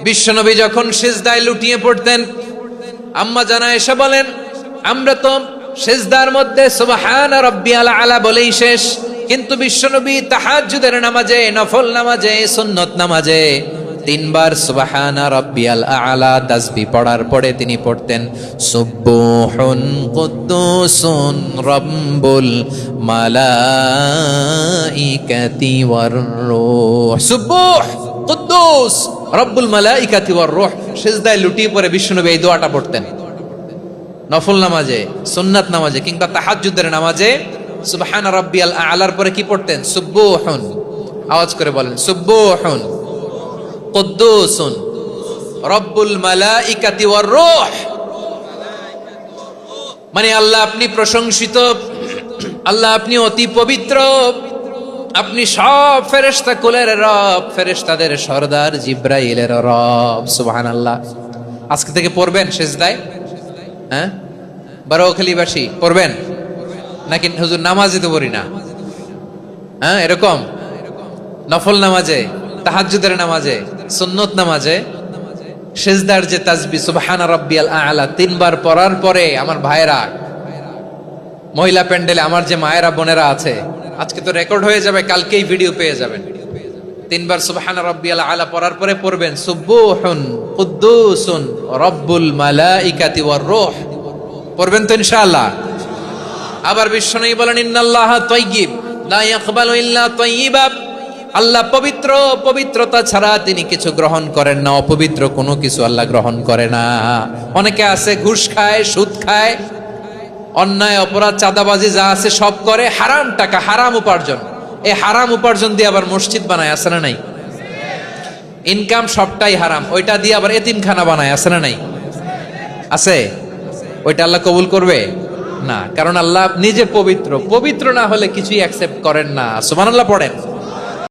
বিশ্বনবী যখন সিজদায় লুটিয়ে পড়তেন, আম্মা জানা এসে বলেন, আমরা তো সিজদার মধ্যে সুবহান রাব্বিয়াল আলা বলেই শেষ, কিন্তু বিশ্বনবী তাহাজ্জুদের নামাজে, নফল নামাজে, সুন্নত নামাজে তিনবার সুবহান রাব্বিয়াল আলা তাসবিহ পড়ার পরে তিনি পড়তেন সুবহুন কুদ্দুসুন রাব্বুল মালাইকাতি ওয়ার রূহ। সুবহ কুদ্দুস রব্বুল মালাইকাতি ওয়ার রূহ। সিজদায় লুটিয়ে পড়ে বিশ্বনবী এই দোয়াটা পড়তেন নফল নামাজে, সুন্নাত নামাজে কিংবা তাহাজ্জুদের নামাজে। সুবহান রাব্বিয়াল আলার পরে কি পড়তেন? সুবহুন, আওয়াজ করে বলেন, সুবহুন কুদ্দুসুন রব্বুল মালাইকাতি ওয়ার রূহ। মানে আল্লাহ আপনি প্রশংসিত, আল্লাহ আপনি অতি পবিত্র, আপনি সব ফেরেশতা কুলের রব, ফেরেশতাদের সরদার জিব্রাইলের রব। সুবহানাল্লাহ। আজকে থেকে পড়বেন সিজদায়? হ্যাঁ, বারোখালীবাসী পড়বেন নাকি? হুজুর নামাজে তো পড়ি না। হ্যাঁ, এরকম নফল নামাজে, তাহাজ্জুদের নামাজে, সুন্নত নামাজে সিজদার যে তাসবিহ সুবহান রাব্বিয়াল আলা তিনবার পড়ার পরে আমার ভাইরা, মহিলা প্যান্ডেলে আমার যে মায়েরা বোনেরা আছে, আজকে তো রেকর্ড হয়ে যাবে, কালকেই ভিডিও পেয়ে যাবেন। তিনবার সুবহান রাব্বিয়াল আলা পড়ার পরে পড়বেন সুবহুন কুদ্দুসুন রব্বুল মালাইকাতি ওয়ার রূহ। পড়বেন তো ইনশাআল্লাহ? আবার বিশ্বনবী বলেন ইন্নাল্লাহা তাইয়্যিব লা ইয়াকবালু ইল্লা তাইয়্যিবা। আল্লাহ পবিত্র, পবিত্রতা ছাড়া তিনি কিছু গ্রহণ করেন না, অপবিত্র কোনো কিছু আল্লাহ গ্রহণ করে না। অনেকে আছে ঘুষ খায়, সুদ খায়, অন্যায় অপরাধ চাঁদাবাজি যা আছে সব করে, হারাম টাকা, হারাম উপার্জন। এই হারাম উপার্জন দিয়ে আবার মসজিদ বানায়, আছে না নাই? ইনকাম সবটাই হারাম, ওইটা দিয়ে আবার এতিমখানা বানায়, আছে না নাই? আছে। ওইটা আল্লাহ কবুল করবে না, কারণ আল্লাহ নিজে পবিত্র, পবিত্র না হলে কিছুই অ্যাকসেপ্ট করেন না। সুবহানাল্লাহ পড়েন।